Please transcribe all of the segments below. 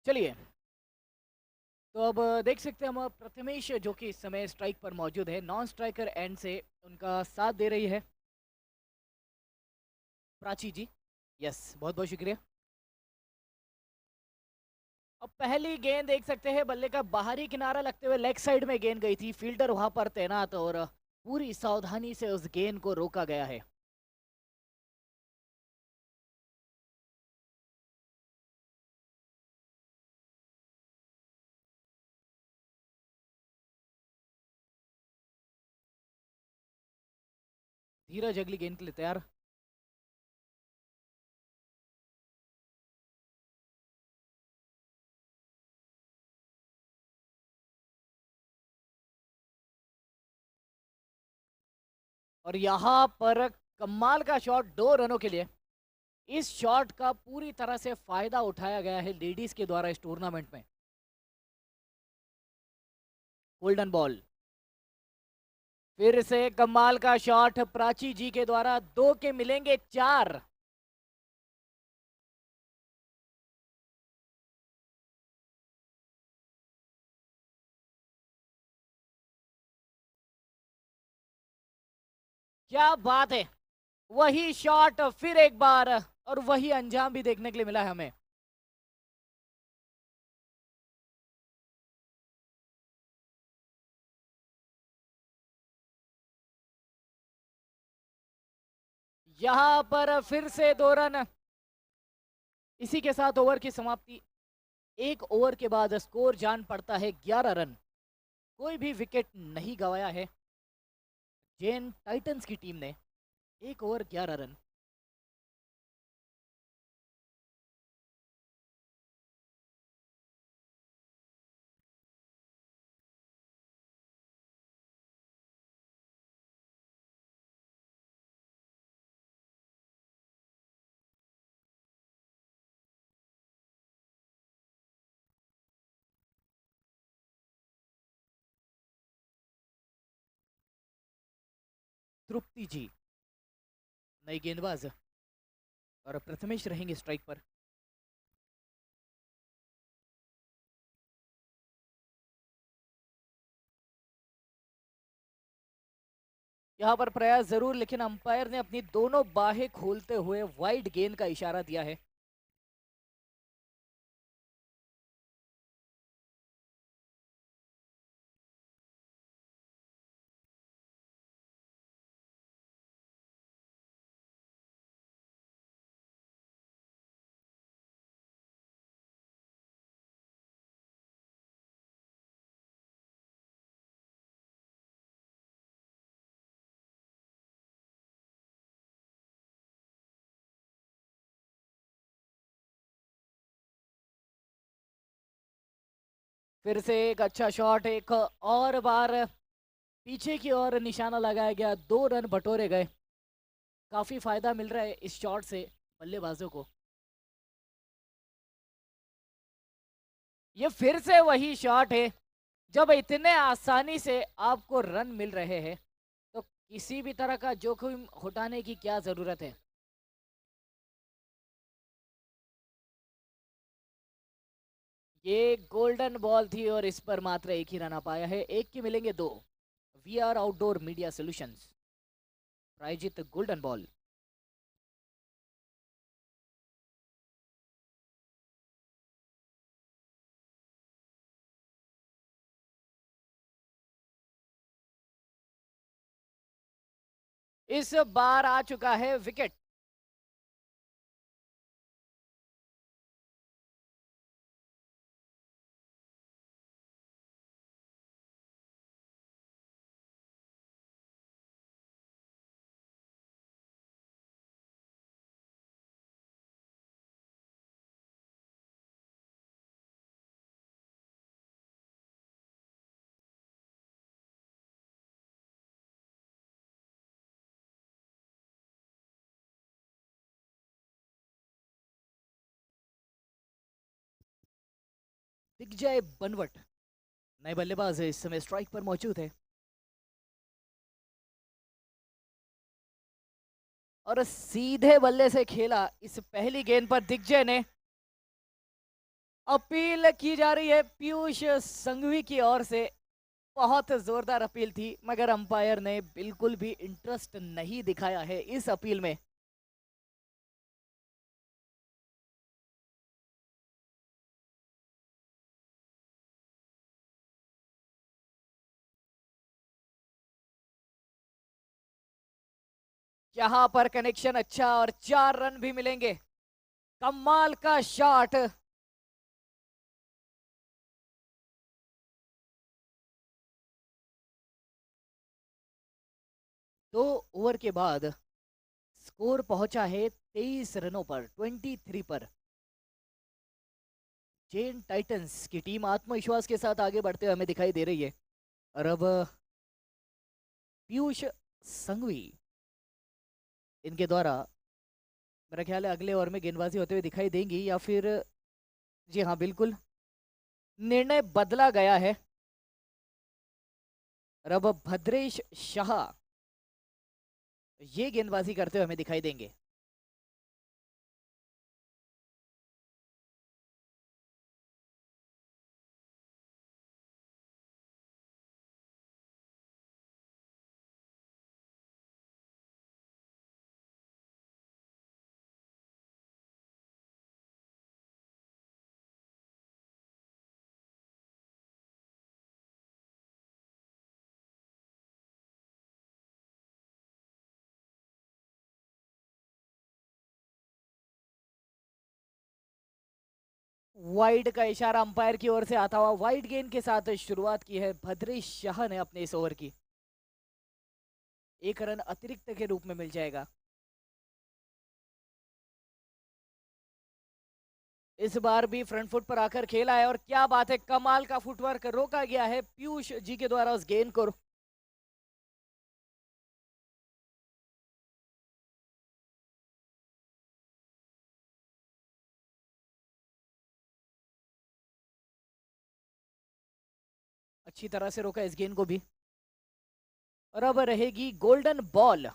चलिए, तो अब देख सकते हैं हम प्रथमेश जो कि इस समय स्ट्राइक पर मौजूद है, नॉन स्ट्राइकर एंड से उनका साथ दे रही है प्राची जी। यस, बहुत बहुत शुक्रिया। अब पहली गेंद देख सकते हैं, बल्ले का बाहरी किनारा लगते हुए लेग साइड में गेंद गई थी, फील्डर वहां पर तैनात और पूरी सावधानी से उस गेंद को रोका गया है। धीरज अगली गेंद के लिए तैयार। और यहाँ पर कमाल का शॉट 2 रनों के लिए। इस शॉट का पूरी तरह से फायदा उठाया गया है लेडीज के द्वारा इस टूर्नामेंट में। गोल्डन बॉल, फिर से कमाल का शॉट प्राची जी के द्वारा, 2 के मिलेंगे 4। क्या बात है, वही शॉट फिर एक बार और वही अंजाम भी देखने के लिए मिला है हमें। यहां पर फिर से 2 रन। इसी के साथ ओवर की समाप्ति। एक ओवर के बाद स्कोर जान पड़ता है 11 रन। कोई भी विकेट नहीं गंवाया है जैन टाइटंस की टीम ने। एक ओवर 11 रन। तृप्ति जी नई गेंदबाज और प्रथमेश रहेंगे स्ट्राइक पर। यहाँ पर प्रयास जरूर, लेकिन अंपायर ने अपनी दोनों बाहें खोलते हुए वाइड गेंद का इशारा दिया है। फिर से एक अच्छा शॉट, एक और बार पीछे की ओर निशाना लगाया गया, 2 रन बटोरे गए। काफी फायदा मिल रहा है इस शॉट से बल्लेबाजों को। ये फिर से वही शॉट है। जब इतने आसानी से आपको रन मिल रहे हैं तो किसी भी तरह का जोखिम उठाने की क्या जरूरत है। ये गोल्डन बॉल थी और इस पर मात्र एक ही रन आ पाया है। एक के मिलेंगे 2। We are outdoor media solutions प्रायोजित गोल्डन बॉल। इस बार आ चुका है विकेट। दिग्विजय बनवट नए बल्लेबाज है, इस समय स्ट्राइक पर मौजूद है और सीधे बल्ले से खेला इस पहली गेंद पर दिग्विजय ने। अपील की जा रही है पीयूष संघवी की ओर से। बहुत जोरदार अपील थी मगर अंपायर ने बिल्कुल भी इंटरेस्ट नहीं दिखाया है इस अपील में। यहाँ पर कनेक्शन अच्छा और 4 रन भी मिलेंगे। कमाल का शॉट। 2 ओवर के बाद स्कोर पहुंचा है 23 रनों पर, 23 पर। जेन टाइटंस की टीम आत्मविश्वास के साथ आगे बढ़ते हुए हमें दिखाई दे रही है। और अब पीयूष संघवी इनके द्वारा मेरा ख्याल है अगले ओवर में गेंदबाजी होते हुए दिखाई देंगी या फिर जी हाँ बिल्कुल निर्णय बदला गया है। और अब भद्रेश शाह ये गेंदबाजी करते हुए हमें दिखाई देंगे। वाइड का इशारा अंपायर की ओर से आता हुआ वाइड गेंद के साथ शुरुआत की है भद्रेश शाह ने अपने इस ओवर की। 1 रन अतिरिक्त के रूप में मिल जाएगा। इस बार भी फ्रंट फुट पर आकर खेला है और क्या बात है, कमाल का फुटवर्क रोका गया है पीयूष जी के द्वारा उस गेंद को। अच्छी तरह से रोका इस गेंद को भी। और अब रहेगी गोल्डन बॉल।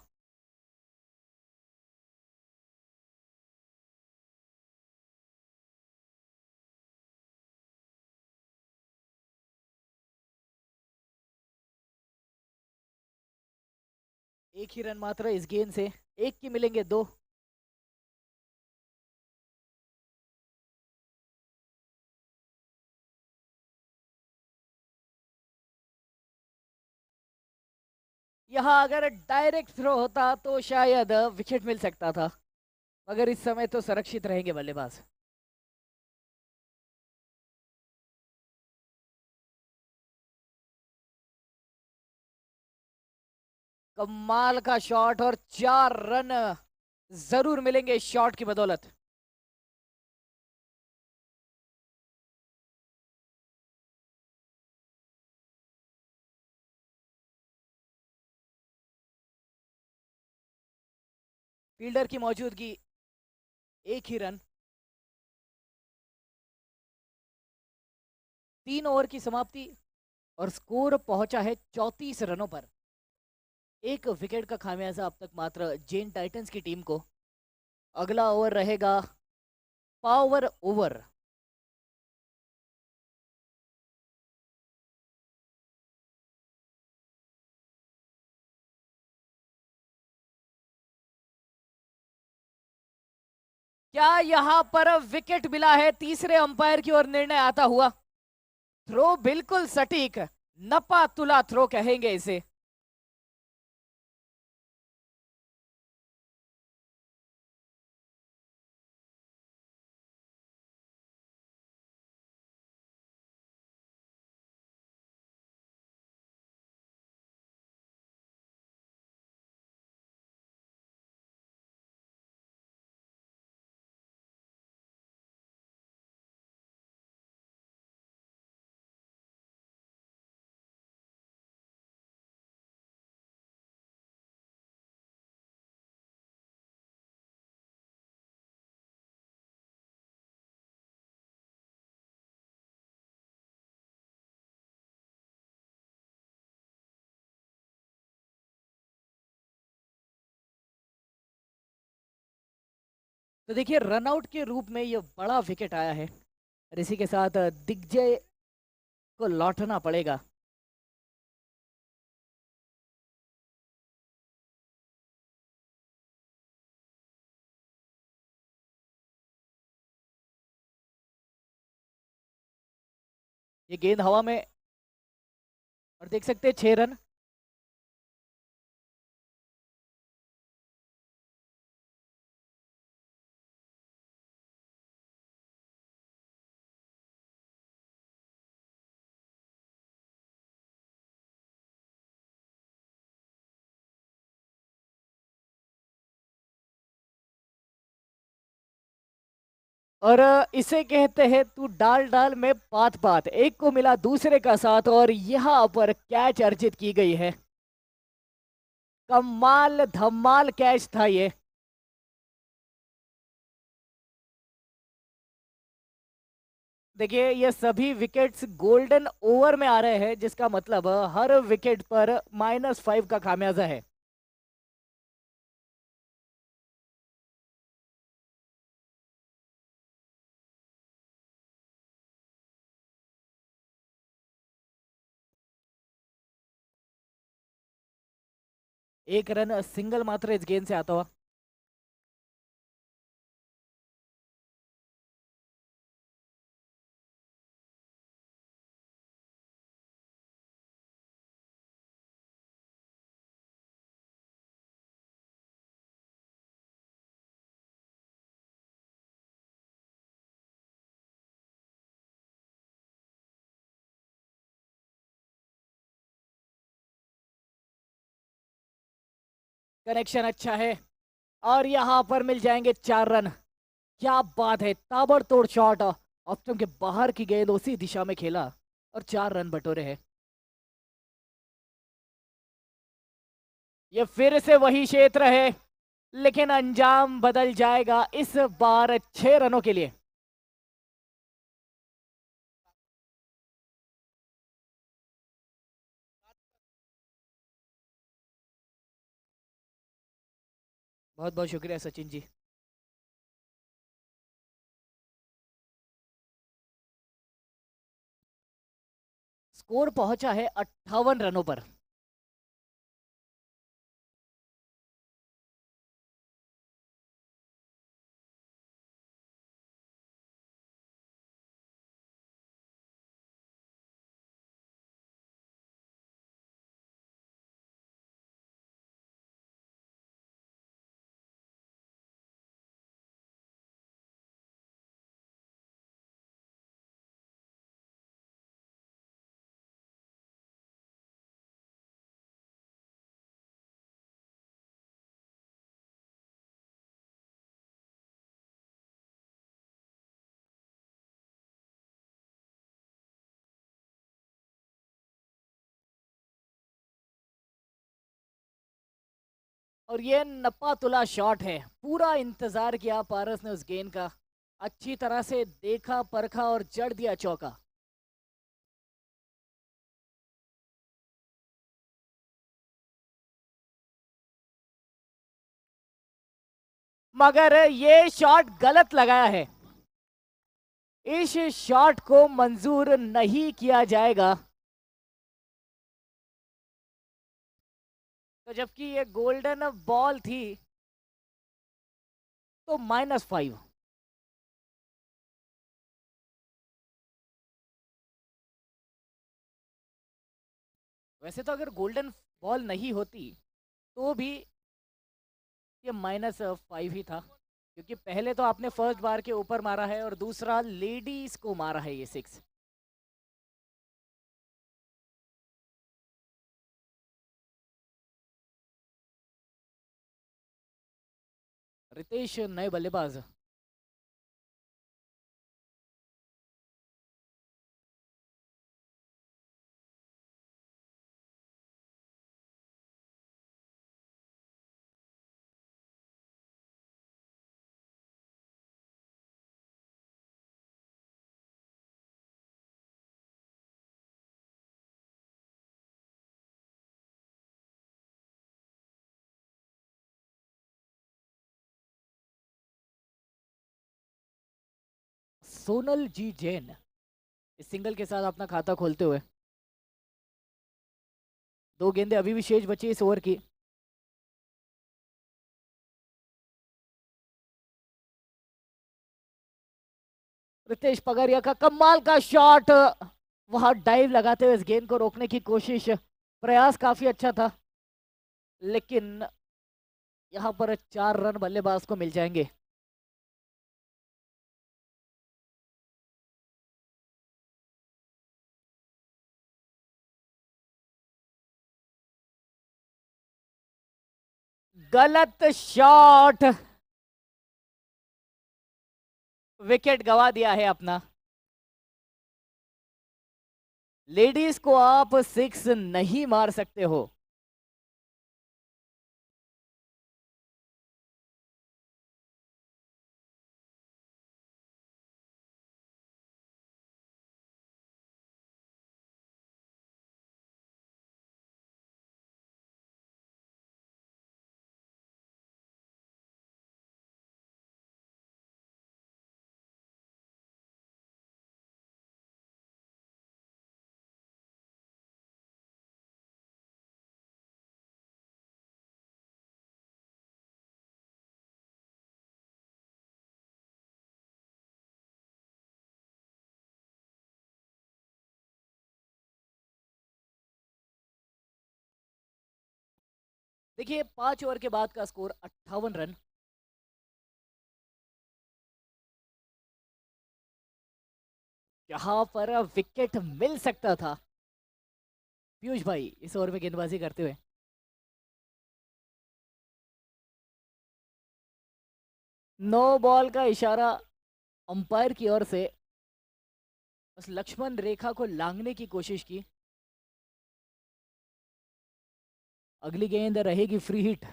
एक ही रन मात्र इस गेंद से, एक की मिलेंगे 2। यहाँ अगर डायरेक्ट थ्रो होता तो शायद विकेट मिल सकता था मगर इस समय तो सुरक्षित रहेंगे बल्लेबाज। कमाल का शॉट और 4 रन जरूर मिलेंगे इस शॉट की बदौलत। फील्डर की मौजूदगी, एक ही रन। 3 ओवर की समाप्ति और स्कोर पहुंचा है 34 रनों पर। एक विकेट का खामियाजा अब तक मात्र जेन टाइटंस की टीम को। अगला ओवर रहेगा पावर ओवर। क्या यहां पर विकेट मिला है तीसरे अंपायर की ओर निर्णय आता हुआ। थ्रो बिल्कुल सटीक, नपा तुला थ्रो कहेंगे इसे। तो देखिए रनआउट के रूप में यह बड़ा विकेट आया है। और इसी के साथ दिग्विजय को लौटना पड़ेगा। ये गेंद हवा में और देख सकते हैं 6 रन। और इसे कहते हैं तू डाल डाल में बात बात, एक को मिला दूसरे का साथ और यहाँ पर कैच अर्जित की गई है। कमाल धमाल कैच था ये। देखिए ये सभी विकेट्स गोल्डन ओवर में आ रहे हैं, जिसका मतलब हर विकेट पर -5 का खामियाजा है। एक रन सिंगल मात्र इस गेंद से आता हुआ। कनेक्शन अच्छा है और यहाँ पर मिल जाएंगे 4 रन। क्या बात है, ताबड़तोड़ शॉट। ऑप्शन के बाहर की गेंद उसी दिशा में खेला और 4 रन बटोरे हैं। ये फिर से वही क्षेत्र है, लेकिन अंजाम बदल जाएगा इस बार 6 रनों के लिए। बहुत बहुत शुक्रिया सचिन जी। स्कोर पहुंचा है 58 रनों पर। और ये नपा तुला शॉट है, पूरा इंतजार किया पारस ने उस गेंद का, अच्छी तरह से देखा परखा और जड़ दिया चौका। मगर ये शॉट गलत लगाया है, इस शॉट को मंजूर नहीं किया जाएगा। तो जबकि ये गोल्डन बॉल थी तो -5। वैसे तो अगर गोल्डन बॉल नहीं होती तो भी ये -5 ही था, क्योंकि पहले तो आपने फर्स्ट बार के ऊपर मारा है और दूसरा लेडीज को मारा है ये 6। रितेश नए बल्लेबाज। सोनल जी जैन इस सिंगल के साथ अपना खाता खोलते हुए। 2 गेंदें अभी भी शेष बची इस ओवर की। रितेश पगारिया का कमाल का शॉट, वहां डाइव लगाते हुए इस गेंद को रोकने की कोशिश, प्रयास काफी अच्छा था, लेकिन यहां पर 4 रन बल्लेबाज को मिल जाएंगे। गलत शॉट, विकेट गवा दिया है अपना। लेडीज को आप 6 नहीं मार सकते हो। देखिए 5 ओवर के बाद का स्कोर 58 रन। यहां पर विकेट मिल सकता था। पीयूष भाई इस ओवर में गेंदबाजी करते हुए। नो बॉल का इशारा अंपायर की ओर से, बस लक्ष्मण रेखा को लांघने की कोशिश की। अगली गेंद रहेगी फ्री हिट।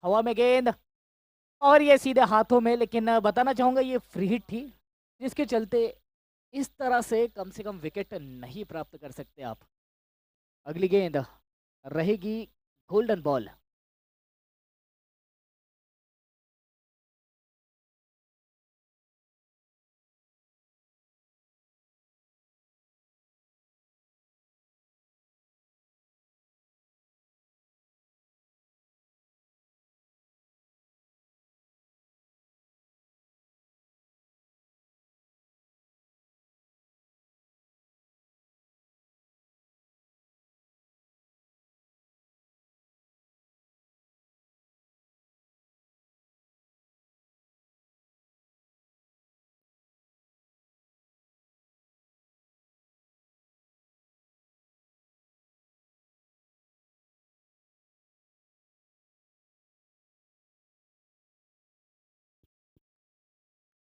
हवा में गेंद, और ये सीधे हाथों में, लेकिन बताना चाहूंगा ये फ्री हिट थी, जिसके चलते इस तरह से कम विकेट नहीं प्राप्त कर सकते आप। अगली गेंद रहेगी गोल्डन बॉल।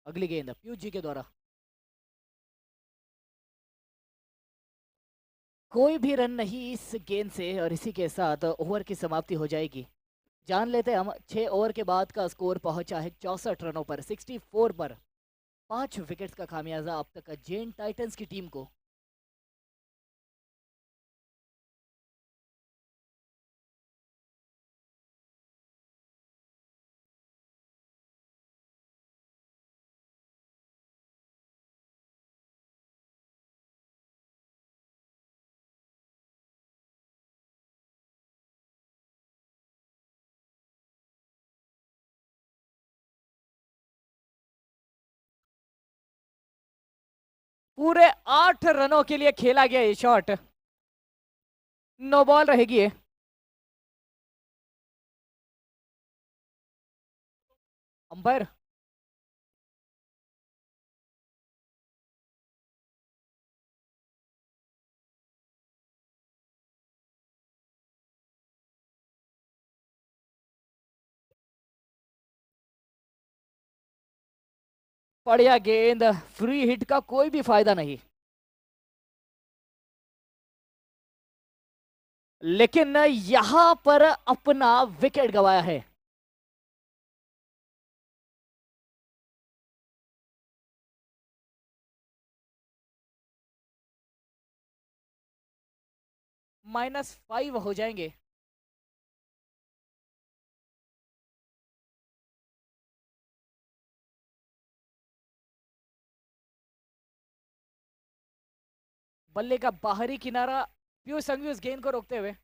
अगली गेंद पीयूष जी के द्वारा। कोई भी रन नहीं इस गेंद से, और इसी के साथ ओवर की समाप्ति हो जाएगी। जान लेते हैं हम 6 ओवर के बाद का स्कोर पहुंचा है 64 रनों पर, 64 पर। 5 विकेट्स का खामियाजा अब तक जैन टाइटंस की टीम को। पूरे 8 रनों के लिए खेला गया ये शॉट, नो बॉल रहेगी ये। अंपायर बढ़िया गेंद, फ्री हिट का कोई भी फायदा नहीं। लेकिन यहां पर अपना विकेट गवाया है। -5 हो जाएंगे। बल्ले का बाहरी किनारा पीयूष संघवी उस गेंद को रोकते हुए।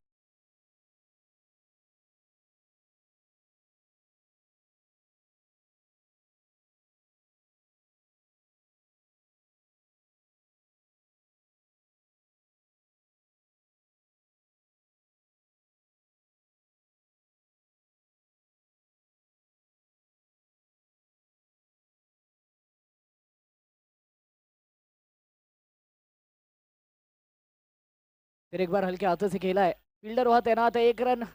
फिर एक बार हल्के हाथों से खेला है, फील्डर वहां तैनात है, 1 रन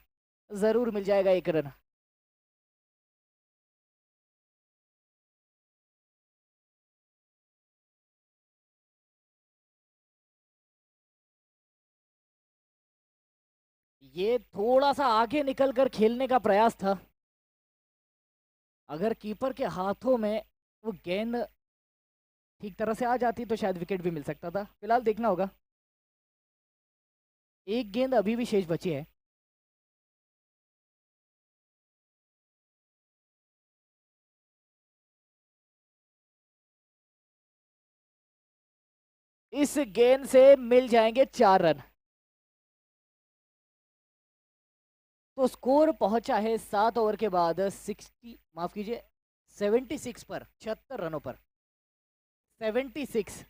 जरूर मिल जाएगा, 1 रन। ये थोड़ा सा आगे निकलकर खेलने का प्रयास था। अगर कीपर के हाथों में वो गेंद ठीक तरह से आ जाती तो शायद विकेट भी मिल सकता था। फिलहाल देखना होगा। एक गेंद अभी भी शेष बची है। इस गेंद से मिल जाएंगे 4 रन। तो स्कोर पहुंचा है 7 ओवर के बाद 60, माफ कीजिए 76 पर, 76 रनों पर। 76।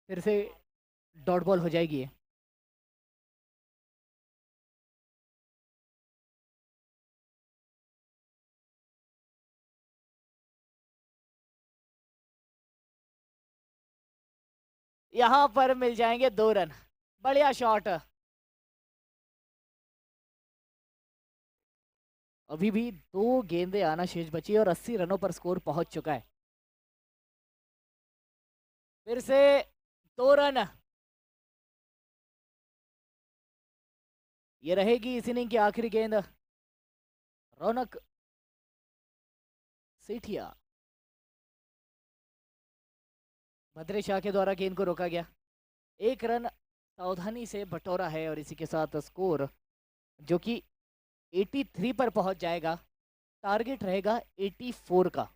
फिर से डॉट बॉल हो जाएगी ये। यहां पर मिल जाएंगे 2 रन। बढ़िया शॉट। अभी भी 2 गेंदें आना शेष बची है और 80 रनों पर स्कोर पहुंच चुका है। फिर से 2 रन। ये रहेगी इस इनिंग की आखिरी गेंद। रौनक सेठिया, भद्रे शाह के द्वारा गेंद को रोका गया। 1 रन सावधानी से बटोरा है और इसी के साथ स्कोर जो कि 83 पर पहुंच जाएगा। टारगेट रहेगा 84 का।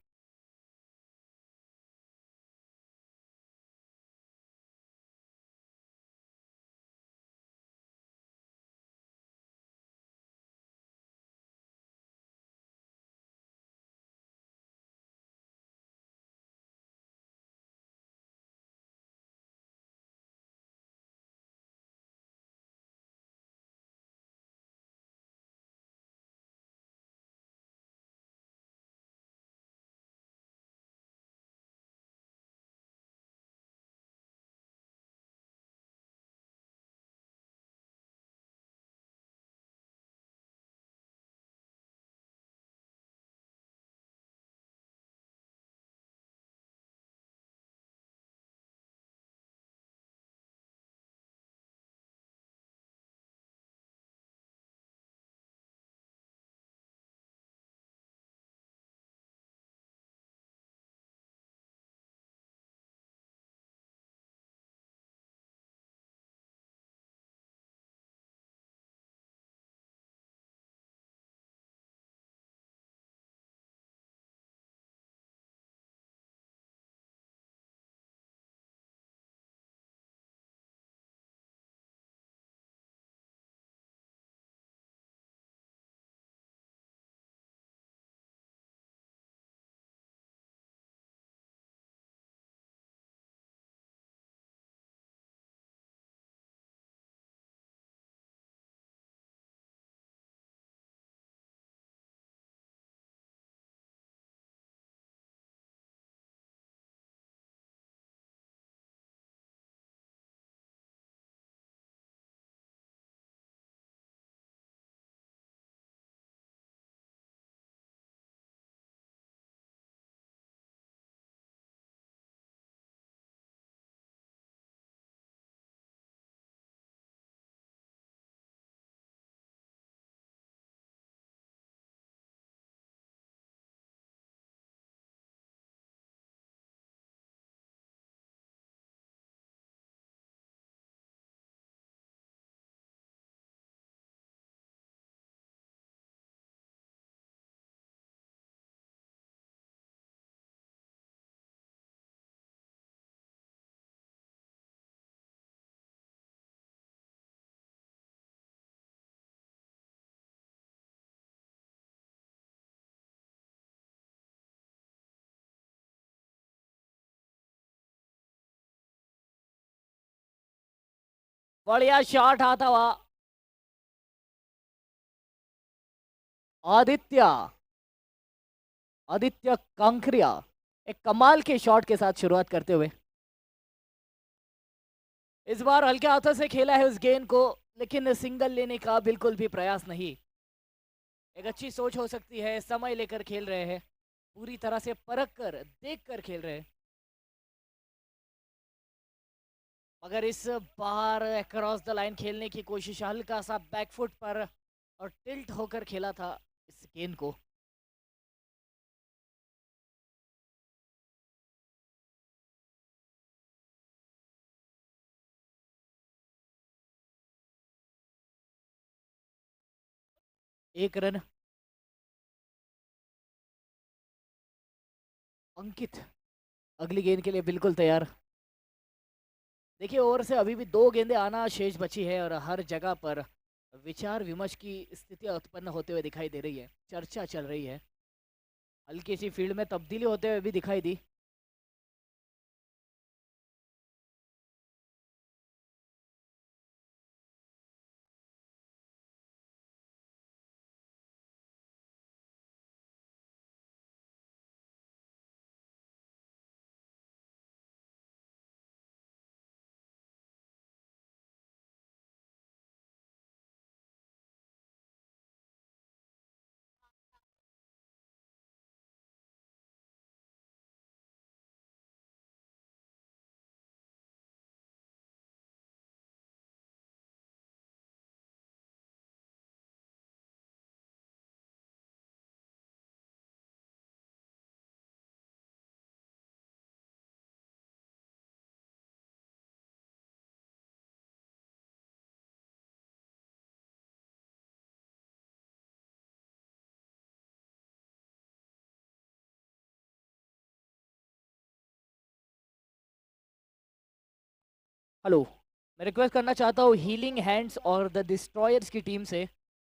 बढ़िया शॉट आता हुआ। आदित्य आदित्य कांकरिया एक कमाल के शॉट के साथ शुरुआत करते हुए इस बार हल्के हाथों से खेला है उस गेंद को, लेकिन सिंगल लेने का बिल्कुल भी प्रयास नहीं। एक अच्छी सोच हो सकती है, समय लेकर खेल रहे हैं, पूरी तरह से परख कर देख कर खेल रहे हैं। मगर इस बार क्रॉस द लाइन खेलने की कोशिश, हल्का सा बैकफुट पर और टिल्ट होकर खेला था इस गेंद को। एक रन। अंकित अगली गेंद के लिए बिल्कुल तैयार। देखिए ओवर से अभी भी दो गेंदें आना शेष बची है और हर जगह पर विचार विमर्श की स्थितियां उत्पन्न होते हुए दिखाई दे रही है, चर्चा चल रही है। हल्की सी फील्ड में तब्दीली होते हुए भी दिखाई दी। हेलो, मैं रिक्वेस्ट करना चाहता हूँ हीलिंग हैंड्स और द डिस्ट्रॉयर्स की टीम से,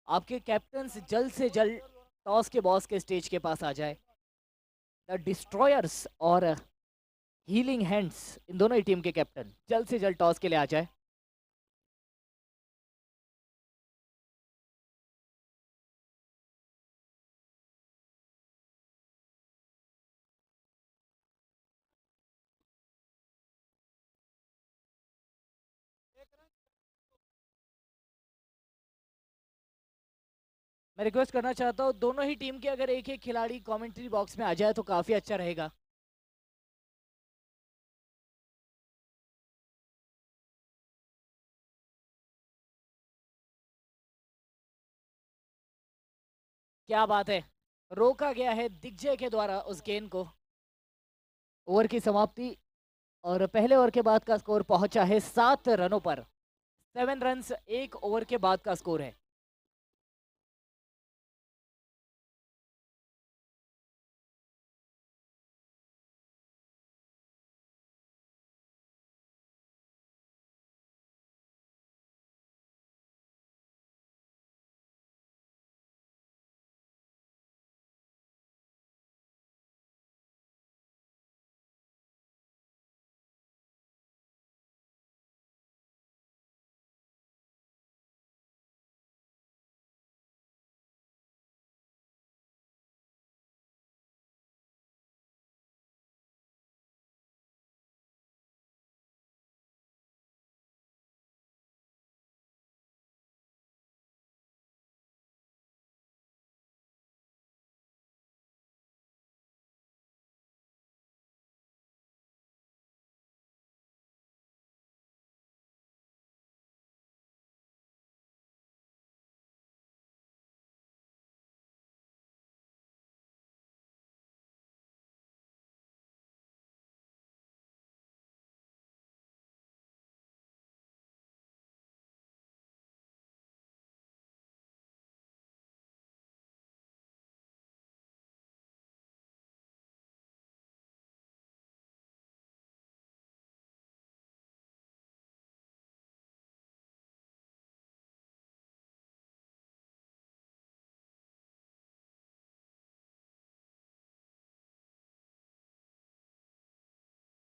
आपके कैप्टन्स जल्द से जल्द टॉस के बॉस के स्टेज के पास आ जाए। द डिस्ट्रॉयर्स और हीलिंग हैंड्स, इन दोनों ही टीम के कैप्टन जल्द से जल्द टॉस के लिए आ जाए। मैं रिक्वेस्ट करना चाहता हूँ दोनों ही टीम के अगर एक एक खिलाड़ी कमेंट्री बॉक्स में आ जाए तो काफ़ी अच्छा रहेगा। क्या बात है, रोका गया है दिग्विजय के द्वारा उस गेंद को। ओवर की समाप्ति और पहले ओवर के बाद का स्कोर पहुंचा है 7 रनों पर। 7 रन्स एक ओवर के बाद का स्कोर है।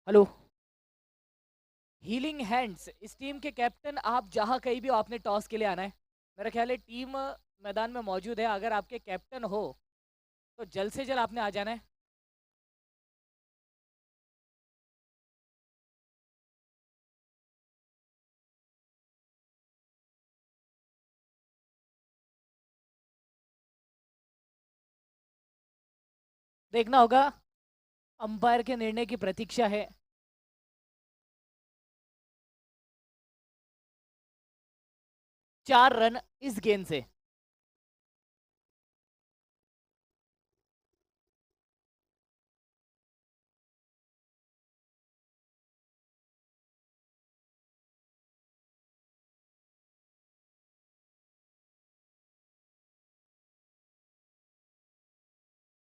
हेलो, हीलिंग हैंड्स, इस टीम के कैप्टन, आप जहां कहीं भी हो आपने टॉस के लिए आना है। मेरा ख्याल है टीम मैदान में मौजूद है, अगर आपके कैप्टन हो तो जल्द से जल्द आपने आ जाना है। देखना होगा, अंपायर के निर्णय की प्रतीक्षा है। चार रन इस गेंद से।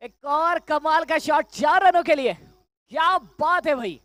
एक और कमाल का शॉट 4 रनों के लिए, क्या बात है भाई।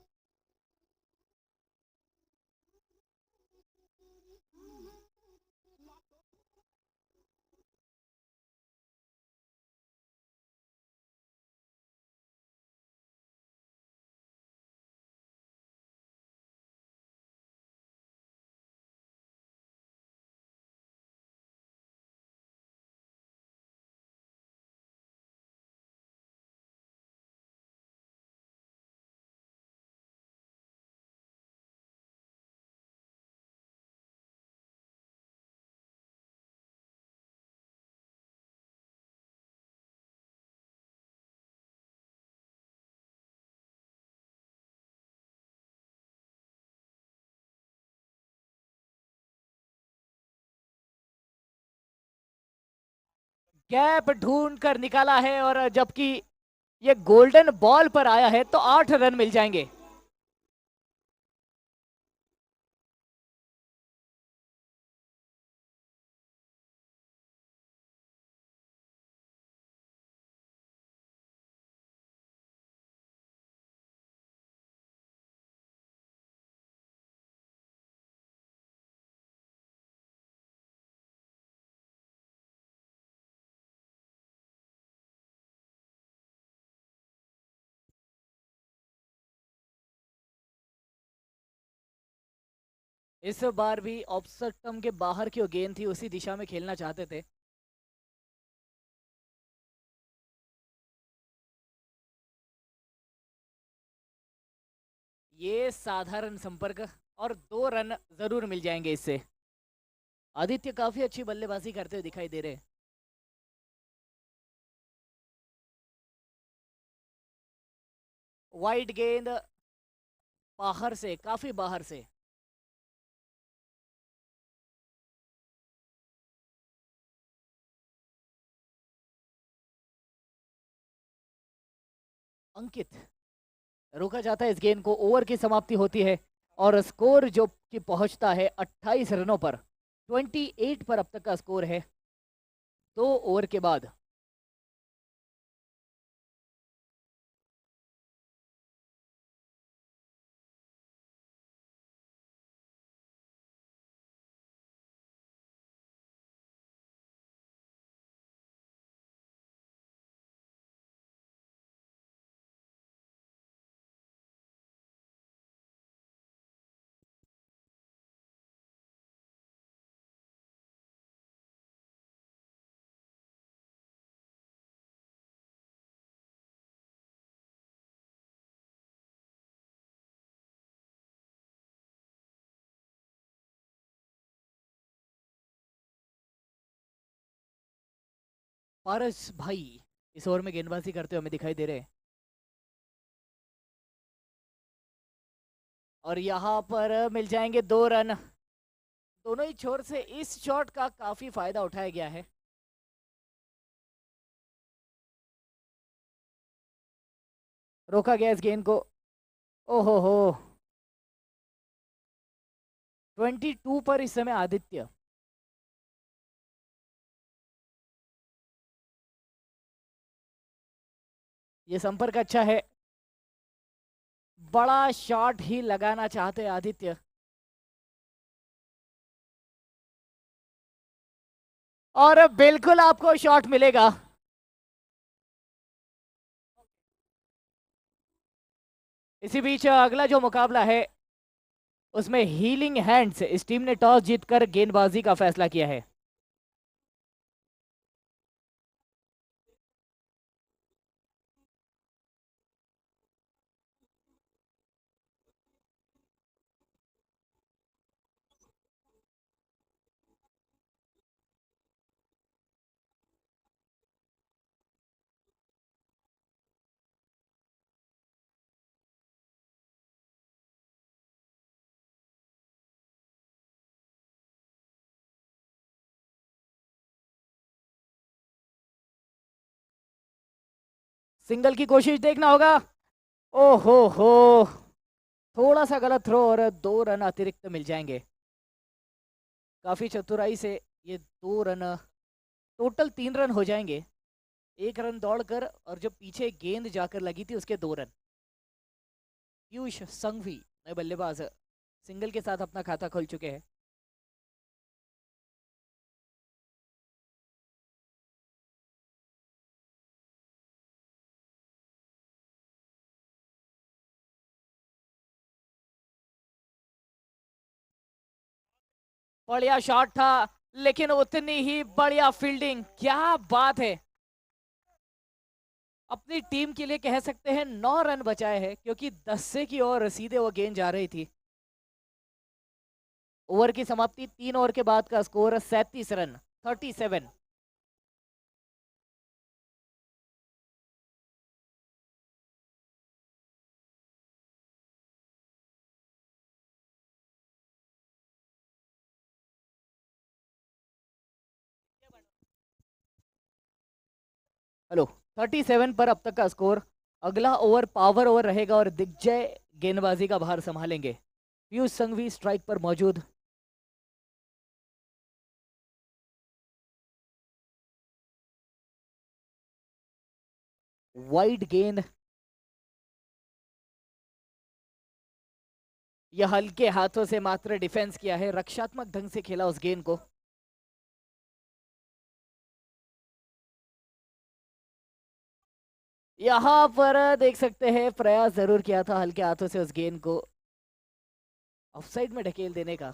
गैप ढूंढ कर निकाला है, और जबकि ये गोल्डन बॉल पर आया है तो 8 रन मिल जाएंगे। इस बार भी ऑफ स्टंप के बाहर की वो गेंद थी, उसी दिशा में खेलना चाहते थे। ये साधारण संपर्क, और 2 रन जरूर मिल जाएंगे इससे। आदित्य काफी अच्छी बल्लेबाजी करते हुए दिखाई दे रहे हैं। वाइड गेंद, बाहर से, काफी बाहर से। अंकित, रोका जाता है इस गेंद को, ओवर की समाप्ति होती है और स्कोर जो कि पहुंचता है 28 रनों पर। 28 पर अब तक का स्कोर है 2 ओवर के बाद। पारस भाई इस ओवर में गेंदबाजी करते हुए हमें दिखाई दे रहे हैं, और यहाँ पर मिल जाएंगे 2 रन। दोनों ही छोर से इस शॉट का काफी फायदा उठाया गया है। रोका गया इस गेंद को। ओहो हो, 22 पर इस समय आदित्य। ये संपर्क अच्छा है, बड़ा शॉट ही लगाना चाहते हैं आदित्य, और बिल्कुल आपको शॉट मिलेगा। इसी बीच अगला जो मुकाबला है उसमें हीलिंग हैंड्स इस टीम ने टॉस जीतकर गेंदबाजी का फैसला किया है। सिंगल की कोशिश देखना होगा। ओहो हो, थोड़ा सा गलत थ्रो और 2 रन अतिरिक्त मिल जाएंगे। काफी चतुराई से ये 2 रन, टोटल 3 रन हो जाएंगे। 1 रन दौड़कर और जो पीछे गेंद जाकर लगी थी उसके 2 रन। पीयूष संघवी नए बल्लेबाज सिंगल के साथ अपना खाता खोल चुके हैं। बढ़िया शॉट था, लेकिन उतनी ही बढ़िया फील्डिंग। क्या बात है, अपनी टीम के लिए कह सकते हैं 9 रन बचाए हैं, क्योंकि 10 से की ओर सीधे वो गेंद जा रही थी। ओवर की समाप्ति, 3 ओवर के बाद का स्कोर 37 रन, 37। हेलो, 37 पर अब तक का स्कोर। अगला ओवर पावर ओवर रहेगा और दिग्विजय गेंदबाजी का भार संभालेंगे। पीयूष संघवी स्ट्राइक पर मौजूद। वाइड गेंद, यह हल्के हाथों से मात्र डिफेंस किया है, रक्षात्मक ढंग से खेला उस गेंद को। यहां पर देख सकते हैं प्रयास जरूर किया था हल्के हाथों से उस गेंद को ऑफसाइड में ढकेल देने का।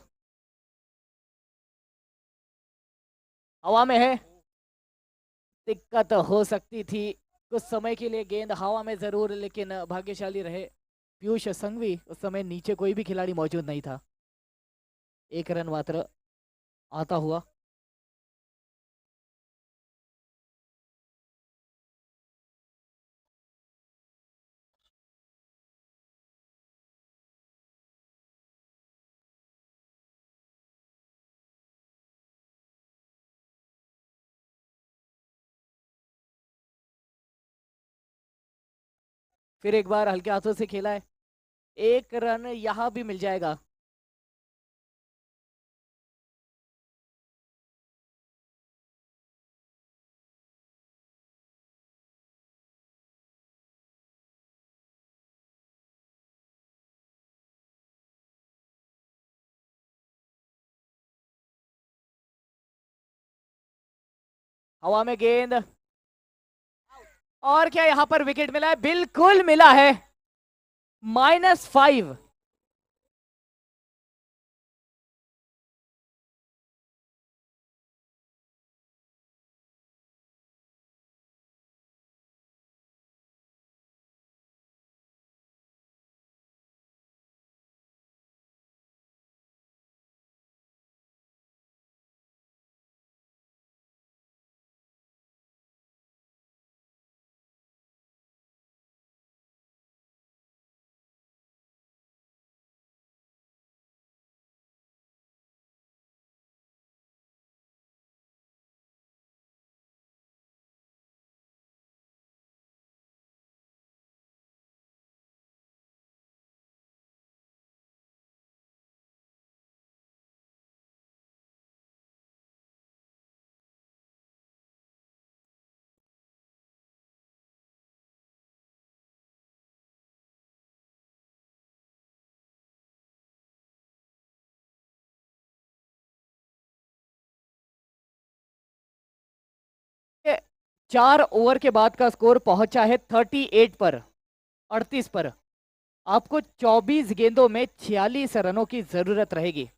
हवा में है, दिक्कत हो सकती थी कुछ समय के लिए गेंद हवा में जरूर, लेकिन भाग्यशाली रहे पीयूष संघवी, उस समय नीचे कोई भी खिलाड़ी मौजूद नहीं था। 1 रन मात्र आता हुआ। फिर एक बार हल्के हाथों से खेला है, 1 रन यहां भी मिल जाएगा। हवा में गेंद, और क्या यहां पर विकेट मिला है? बिल्कुल मिला है। -5। ये 4 ओवर के बाद का स्कोर पहुंचा है 38 पर, 38 पर। आपको 24 गेंदों में 46 रनों की जरूरत रहेगी।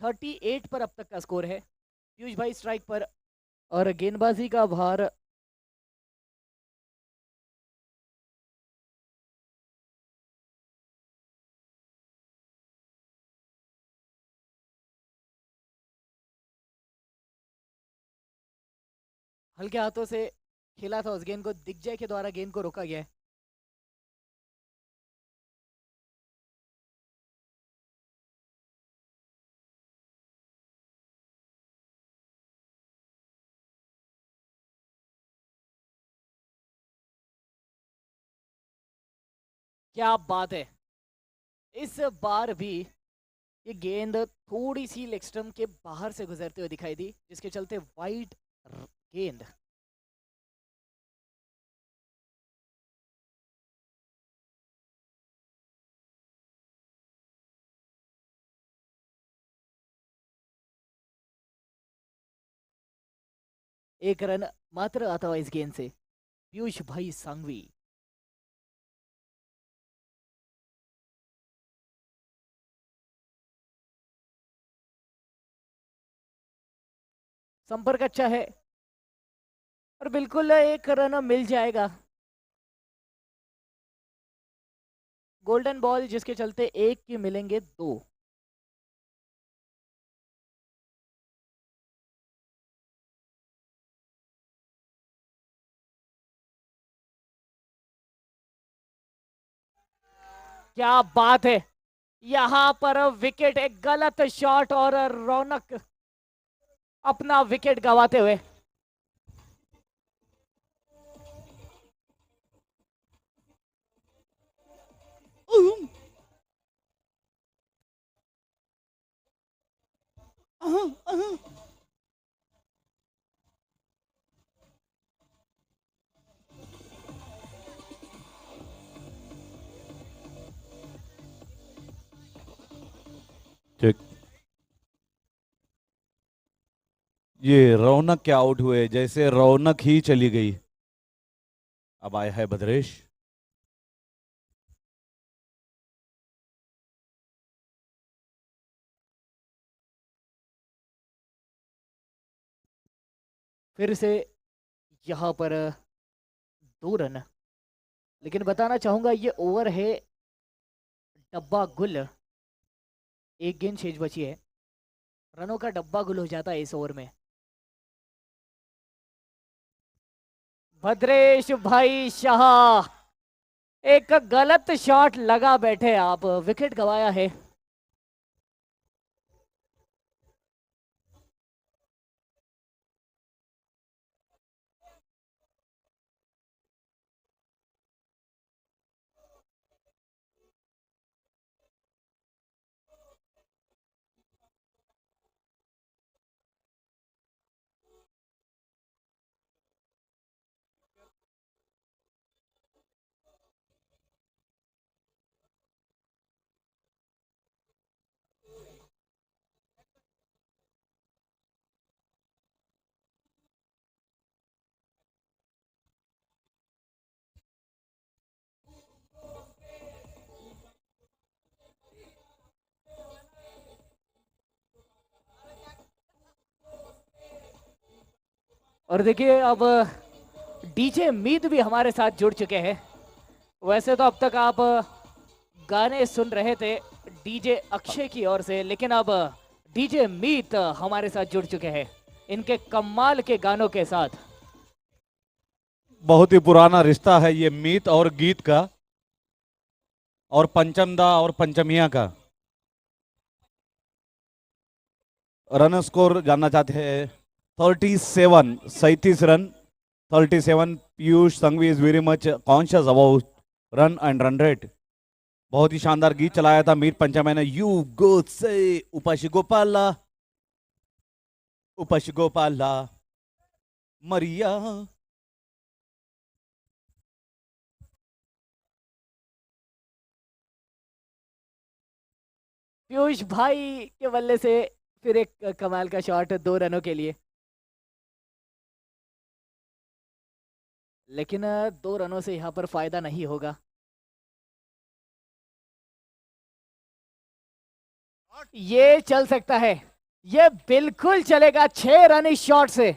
थर्टी एट पर अब तक का स्कोर है। पीयूष भाई स्ट्राइक पर और गेंदबाजी का भार हल्के हाथों से खेला था उस गेंद को, दिग्विजय के द्वारा गेंद को रोका गया है। क्या बात है, इस बार भी ये गेंद थोड़ी सी लेग स्टंप के बाहर से गुजरते हुए दिखाई दी, जिसके चलते वाइड गेंद। एक रन मात्र आता हुआ इस गेंद से पीयूष भाई सांघवी। संपर्क अच्छा है और बिल्कुल एक रन मिल जाएगा। गोल्डन बॉल, जिसके चलते एक की मिलेंगे दो। क्या बात है, यहां पर विकेट, एक गलत शॉट और रौनक अपना विकेट गंवाते हुए। ठीक। ये रौनक क्या आउट हुए, जैसे रौनक ही चली गई। अब आया है भद्रेश। फिर से यहां पर 2 रन, लेकिन बताना चाहूंगा ये ओवर है डब्बा गुल। एक गेंद शेष बची है, रनों का डब्बा गुल हो जाता है इस ओवर में। भद्रेश भाई शाह, एक गलत शॉट लगा बैठे आप, विकेट गवाया है। और देखिए अब डीजे मीत भी हमारे साथ जुड़ चुके हैं। वैसे तो अब तक आप गाने सुन रहे थे डीजे अक्षय की ओर से, लेकिन अब डीजे मीत हमारे साथ जुड़ चुके हैं इनके कमाल के गानों के साथ। बहुत ही पुराना रिश्ता है ये मीत और गीत का, और पंचमदा और पंचमिया का। रन स्कोर जानना चाहते हैं 37 run 37. Piyush Sanghavi is very much conscious about run and run rate. बहुत ही शानदार गीत चलाया था मीर पंचमैन ने. यू गो से उपाशी गोपाला मरिया. पीयूष भाई के बल्ले से फिर एक कमाल का शॉट 2 रनों के लिए, लेकिन 2 रनों से यहाँ पर फायदा नहीं होगा. ये चल सकता है, ये बिल्कुल चलेगा. 6 रन इस शॉट से.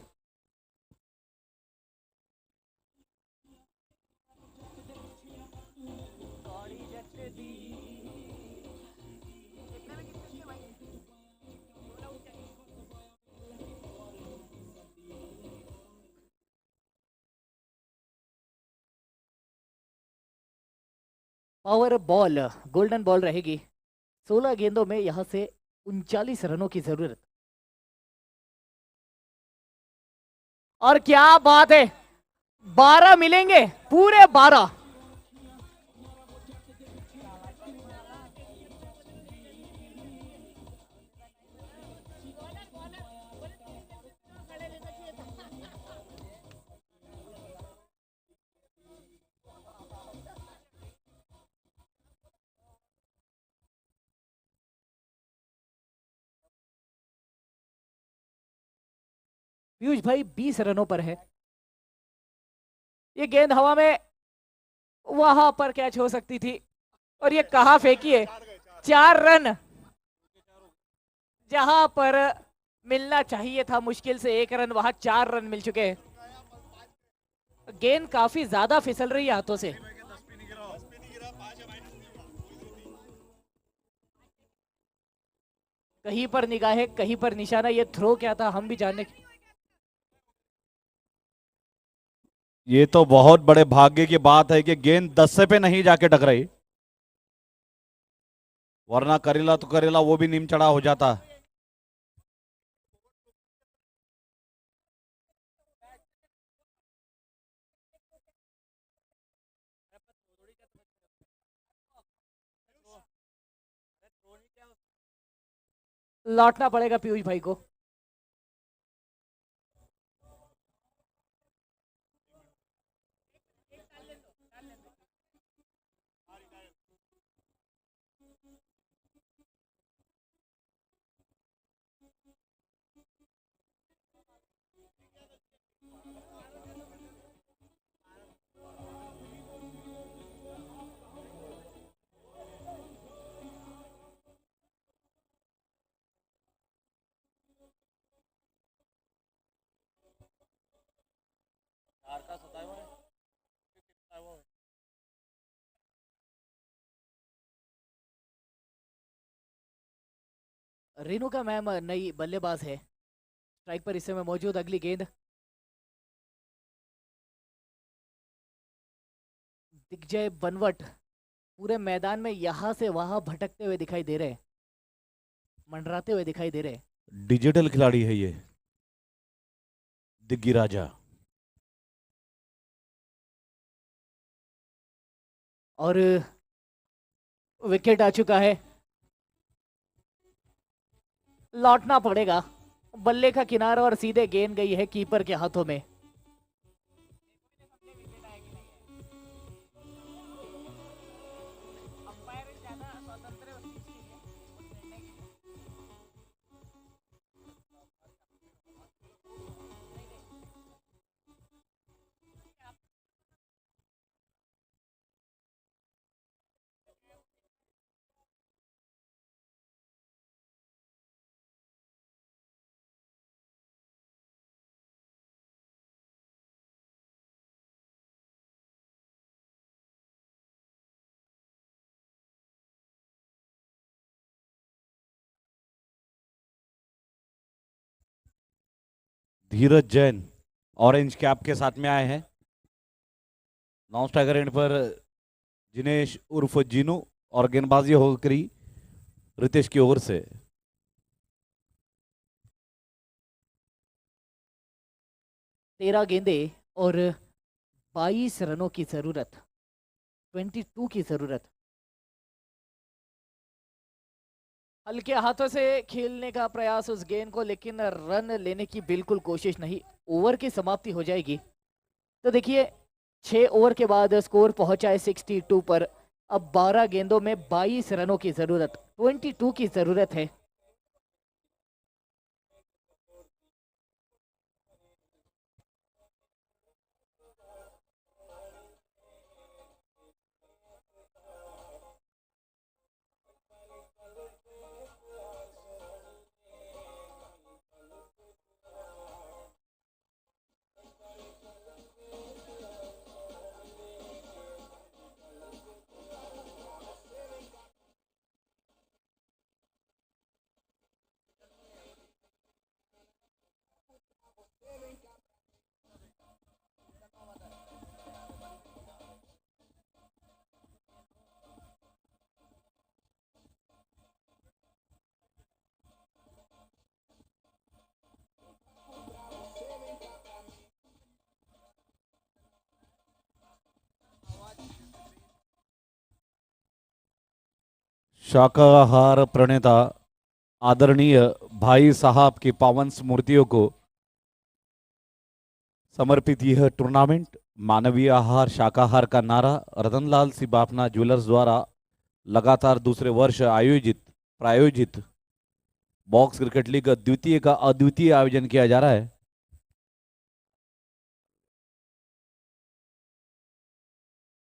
पावर बॉल, गोल्डन बॉल रहेगी. 16 गेंदों में यहां से 39 रनों की जरूरत. और क्या बात है, 12 मिलेंगे, पूरे 12. पीयूष भाई 20 रनों पर है. ये गेंद हवा में वहां पर कैच हो सकती थी, और ये कहां फेंकी है. 4 रन जहां पर मिलना चाहिए था मुश्किल से 1 रन, वहां 4 रन मिल चुके हैं. गेंद काफी ज्यादा फिसल रही है हाथों से. कहीं पर निगाहें, कहीं पर निशाना. ये थ्रो क्या था हम भी जानने. ये तो बहुत बड़े भाग्य की बात है कि गेंद 10 पे नहीं जाके टकराई, वरना करेला तो करेला वो भी नीम चढ़ा हो जाता. लौटना पड़ेगा पीयूष भाई को. रेणुका मैम नई बल्लेबाज है. स्ट्राइक पर इस समय मौजूद. अगली गेंद. दिग्जय बनवट पूरे मैदान में यहां से वहां भटकते हुए दिखाई दे रहे हैं, मंडराते हुए दिखाई दे रहे हैं. डिजिटल खिलाड़ी है ये दिग्गी राजा. और विकेट आ चुका है. लौटना पड़ेगा. बल्ले का किनारा और सीधे गेंद गई है कीपर के हाथों में. धीरज जैन ऑरेंज कैप के साथ में आए हैं. नॉन स्ट्राइकर एंड पर जिनेश उर्फ जीनू और गेंदबाजी हो करी रितेश की ओर से. 13 गेंदे और 22 रनों की जरूरत, 22 की जरूरत। हल्के हाथों से खेलने का प्रयास उस गेंद को, लेकिन रन लेने की बिल्कुल कोशिश नहीं। ओवर की समाप्ति हो जाएगी। तो देखिए 6 ओवर के बाद स्कोर पहुंचा है 62 पर। अब 12 गेंदों में 22 रनों की जरूरत, 22 की जरूरत है। शाकाहार प्रणेता आदरणीय भाई साहब की पावन स्मृतियों को समर्पित यह टूर्नामेंट मानवीय आहार शाकाहार का नारा रतनलाल सिबापना ज्वेलर्स द्वारा लगातार दूसरे वर्ष प्रायोजित बॉक्स क्रिकेट लीग द्वितीय का अद्वितीय आयोजन किया जा रहा है।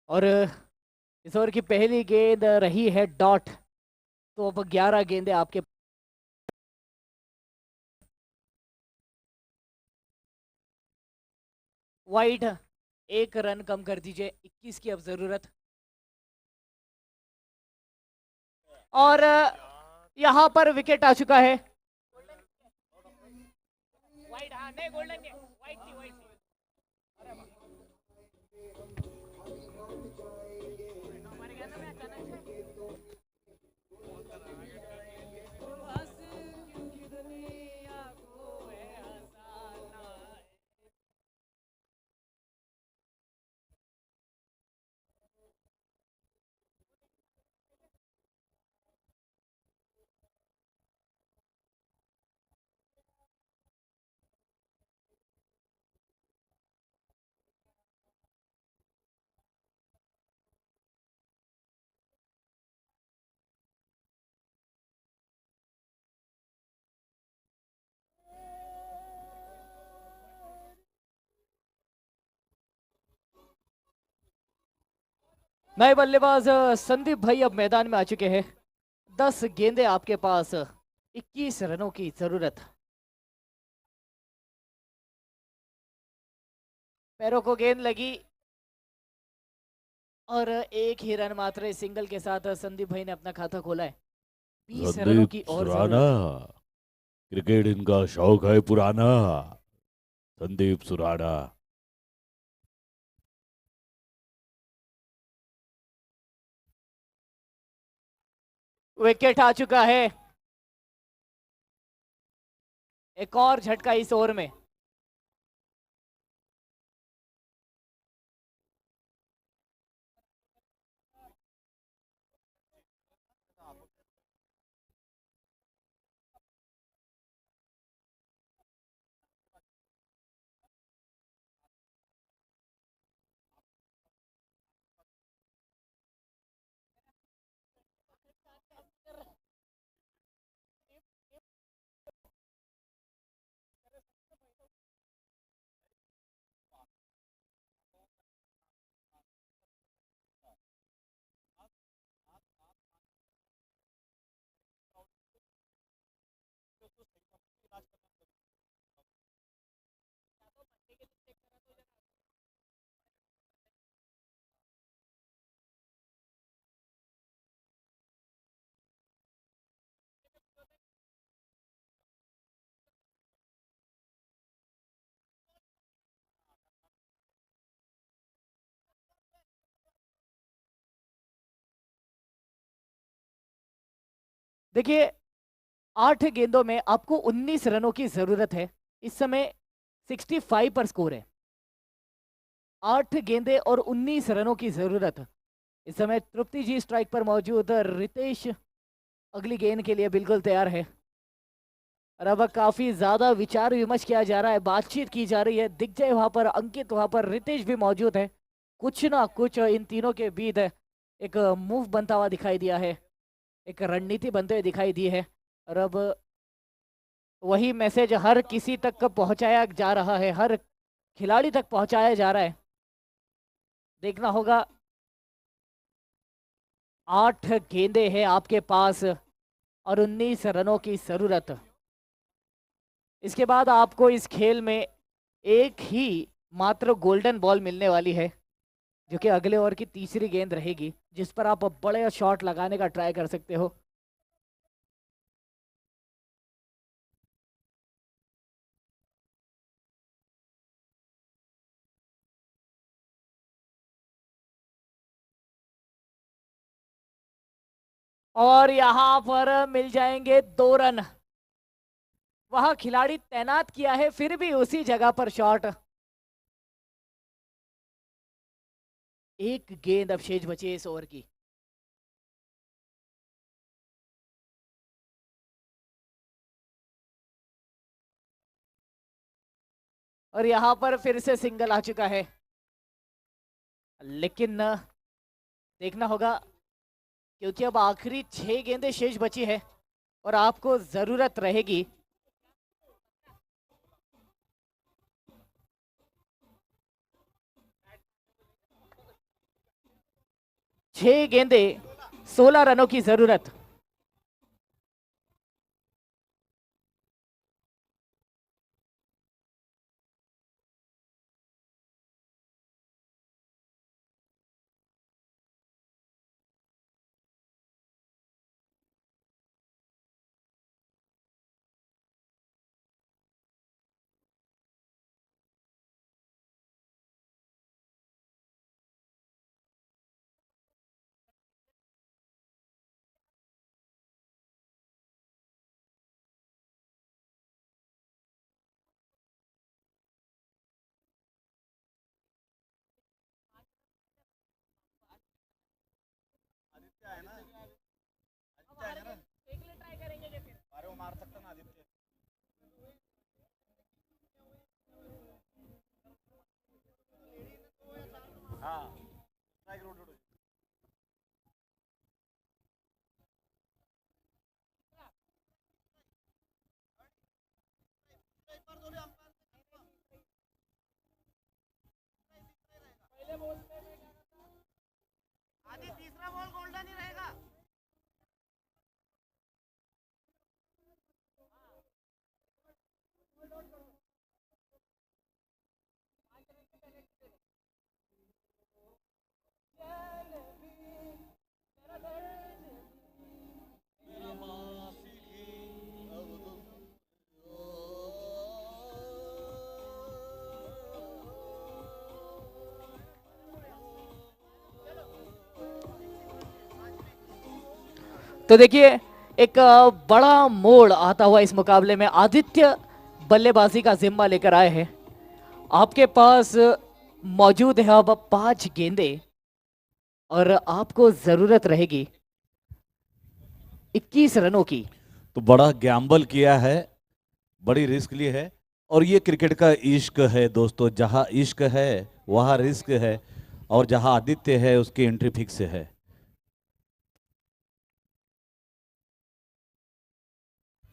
और इस ओवर की पहली गेंद रही है डॉट। तो अब 11 गेंदे आपके। वाइड, 1 रन कम कर दीजिए, 21 की अब जरूरत। और यहां पर विकेट आ चुका है। वाइड, हाँ नहीं, गोल्डन नहीं, वाइड थी, वाइड थी। हमारे कहना में अचानक से नए बल्लेबाज संदीप भाई अब मैदान में आ चुके हैं। 10 गेंदे आपके पास, 21 रनों की जरूरत। पैरों को गेंद लगी और एक ही रन मात्र सिंगल के साथ संदीप भाई ने अपना खाता खोला है। 20 रनों संदीप की और सुराना, जरूरत। क्रिकेट इनका शौक है पुराना। संदीप सुराना। विकेट आ चुका है। एक और झटका इस ओवर में। देखिए 8 गेंदों में आपको 19 रनों की जरूरत है। इस समय 65 पर स्कोर है। 8 गेंदे और 19 रनों की जरूरत। इस समय तृप्ति जी स्ट्राइक पर मौजूद, रितेश अगली गेंद के लिए बिल्कुल तैयार है। और अब काफी ज्यादा विचार विमर्श किया जा रहा है, बातचीत की जा रही है। दिग्जय वहां पर, अंकित वहां पर, रितेश भी मौजूद है। कुछ ना कुछ इन तीनों के बीच एक मूव बनता हुआ दिखाई दिया है, एक रणनीति बनते हुए दिखाई दी है। और अब वही मैसेज हर किसी तक पहुंचाया जा रहा है, हर खिलाड़ी तक पहुंचाया जा रहा है। देखना होगा, 8 गेंदे हैं आपके पास और 19 रनों की जरूरत। इसके बाद आपको इस खेल में एक ही मात्र गोल्डन बॉल मिलने वाली है, जो कि अगले ओवर की तीसरी गेंद रहेगी, जिस पर आप बड़े शॉट लगाने का ट्राई कर सकते हो। और यहां पर मिल जाएंगे 2 रन। वहां खिलाड़ी तैनात किया है, फिर भी उसी जगह पर शॉट। एक गेंद अब शेष बची है इस ओवर की। और यहां पर फिर से सिंगल आ चुका है, लेकिन देखना होगा, क्योंकि अब आखिरी 6 गेंदें शेष बची है और आपको जरूरत रहेगी 6 गेंदें 16 रनों की जरूरत। तीसरा बॉल गोल्डन ही रहेगा। तो देखिए, एक बड़ा मोड़ आता हुआ इस मुकाबले में। आदित्य बल्लेबाजी का जिम्मा लेकर आए हैं। आपके पास मौजूद है अब 5 गेंदे और आपको जरूरत रहेगी 21 रनों की। तो बड़ा गैम्बल किया है, बड़ी रिस्क ली है, और ये क्रिकेट का इश्क है दोस्तों। जहां इश्क है वहां रिस्क है, और जहां आदित्य है उसकी एंट्री फिक्स है।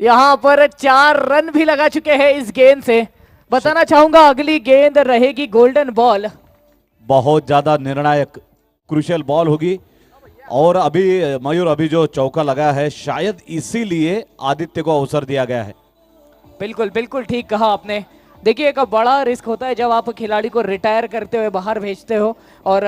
यहां पर 4 रन भी लगा चुके हैं इस गेंद से। बताना चाहूंगा, अगली गेंद रहेगी गोल्डन बॉल। बहुत ज्यादा निर्णायक क्रूशियल बॉल होगी। और अभी मयूर, अभी जो चौका लगा है, शायद इसीलिए आदित्य को अवसर दिया गया है। बिल्कुल बिल्कुल ठीक कहा आपने। देखिए, एक बड़ा रिस्क होता है जब आप खिलाड़ी को रिटायर करते हुए बाहर भेजते हो और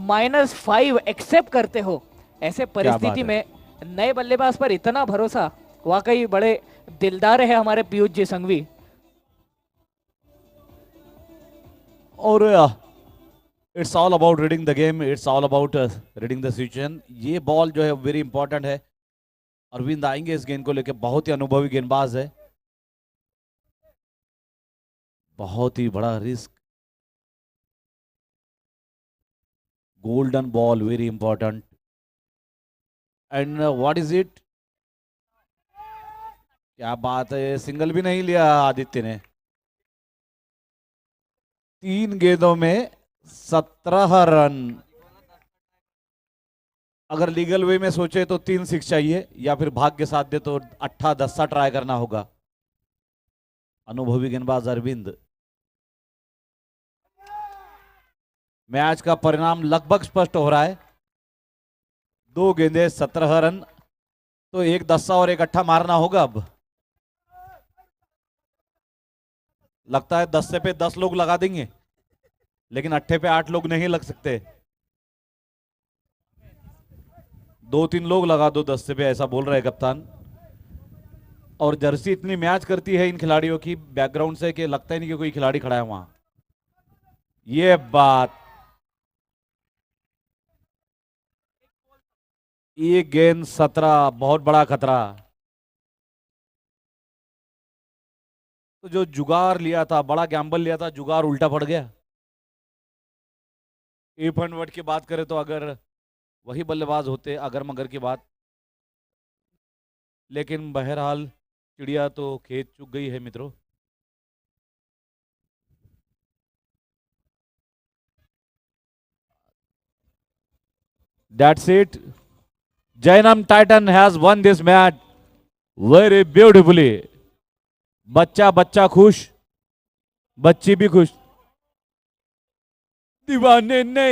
-5 एक्सेप्ट करते हो। ऐसे परिस्थिति में नए बल्लेबाज पर इतना भरोसा, वाकई बड़े दिलदार है हमारे पीयूष जी संघवी। और it's all about reading the game, it's all about reading the situation. ये बॉल जो है वेरी इंपॉर्टेंट है। अरविंद आएंगे इस गेंद को लेकर, बहुत ही अनुभवी गेंदबाज है। बहुत ही बड़ा risk. Golden ball, very important. And what is it? क्या बात है, सिंगल भी नहीं लिया आदित्य ने। 3 गेंदों में 17 रन। अगर लीगल वे में सोचे तो 3 6 चाहिए, या फिर भाग्य साथ दे तो 8 10 ट्राई करना होगा। अनुभवी गेंदबाज अरविंद। मैच का परिणाम लगभग स्पष्ट हो रहा है। 2 गेंदे 17 रन, तो एक 10 और एक 8 मारना होगा। अब लगता है 10 पे 10 लोग लगा देंगे, लेकिन 8 पे 8 लोग नहीं लग सकते। 2 3 लोग लगा दो 10 पे, ऐसा बोल रहे हैं कप्तान। और जर्सी इतनी मैच करती है इन खिलाड़ियों की बैकग्राउंड से कि लगता ही नहीं कि कोई खिलाड़ी खड़ा है वहां। ये बात। ये गेंद 17, बहुत बड़ा खतरा। तो जो जुगार लिया था, बड़ा गैम्बल लिया था, जुगार उल्टा पड़ गया। इफ एंड वर्ड की बात करें तो अगर वही बल्लेबाज होते अगर मगर की बात, लेकिन बहरहाल चिड़िया तो खेत चुग गई है मित्रों। That's it. Jainam Titan has won this match very beautifully. बच्चा बच्चा खुश, बच्ची भी खुश। दीवाने ने